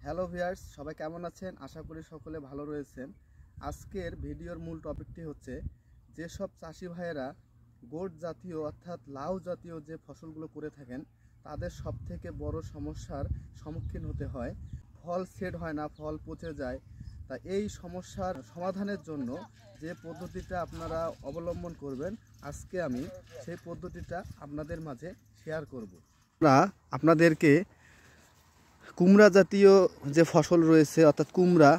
Hello viewers, সবাই কেমন আছেন? আশা করি সকলে ভালো রয়েছেন। আজকের ভিডিওর মূল টপিকটি হচ্ছে যেসব চাষি ভাইয়েরা গোট জাতীয় অর্থাৎ লাউ জাতীয় যে ফসলগুলো করে থাকেন তাদের সবথেকে বড় সমস্যার সম্মুখীন হতে হয়। ফল সেট হয় না, ফল পচে যায়। তা এই সমস্যার সমাধানের জন্য যে পদ্ধতিটা আপনারা অবলম্বন করবেন, আজকে আমি সেই পদ্ধতিটা আপনাদের মাঝে শেয়ার করব। আপনাদেরকে কুমড়া জাতীয় যে ফসল রয়েছে অর্থাৎ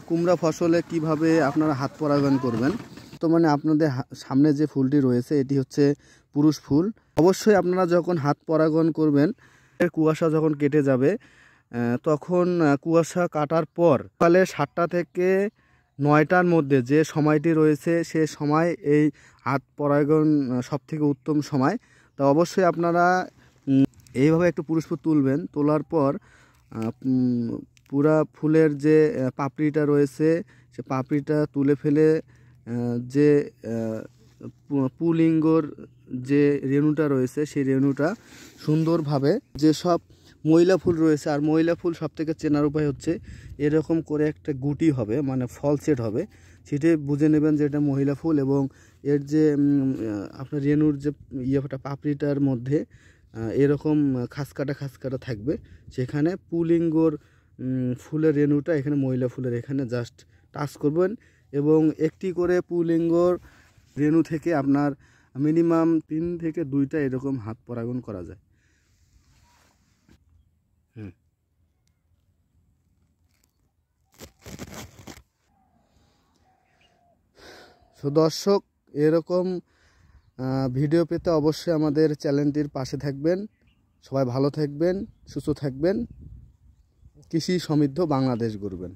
কুমড়া ফসলে কিভাবে আপনারা হাত পরাগায়ন করবেন। তো মানে আপনাদের সামনে যে ফুলটি রয়েছে এটি হচ্ছে পুরুষ ফুল। অবশ্যই আপনারা যখন হাত পরাগায়ন করবেন, কুয়াশা যখন কেটে যাবে তখন কুয়াশা কাটার পর সকালে 7টা থেকে 9টার মধ্যে যে সময়টি রয়েছে সে সময় এই হাত পরাগায়ন সবথেকে উত্তম সময়। তো অবশ্যই আপনারা এইভাবে একটু পুরুষ ফুল তুলবেন। তোলার পর পুরা ফুলের যে পাপড়িটা রয়েছে সে পাপড়িটা তুলে ফেলে যে পুলিঙ্গর যে রেণুটা রয়েছে সেই রেণুটা সুন্দরভাবে, যেসব ময়লা ফুল রয়েছে, আর ময়লা ফুল সবথেকে চেনার উপায় হচ্ছে এরকম করে একটা গুটি হবে, মানে ফল সেট হবে, সেটাই বুঝে নেবেন যে এটা মহিলা ফুল। এবং এর যে আপনার রেণুর যে ইয়েটা পাপড়িটার মধ্যে এরকম খাসকাটা থাকবে, সেখানে পুলিঙ্গর ফুলের রেণুটা এখানে মহিলা ফুলের এখানে জাস্ট টাচ করবেন এবং একটি করে পুলিঙ্গর রেণু থেকে আপনার মিনিমাম 3 থেকে 2টা এরকম হাত পরাগায়ন করা যায়। তো দর্শক, এরকম ভিডিও পেতে অবশ্যই আমাদের চ্যানেলটির পাশে থাকবেন। সবাই ভালো থাকবেন, সুস্থ থাকবেন, কৃষি সমৃদ্ধ বাংলাদেশ গড়বেন।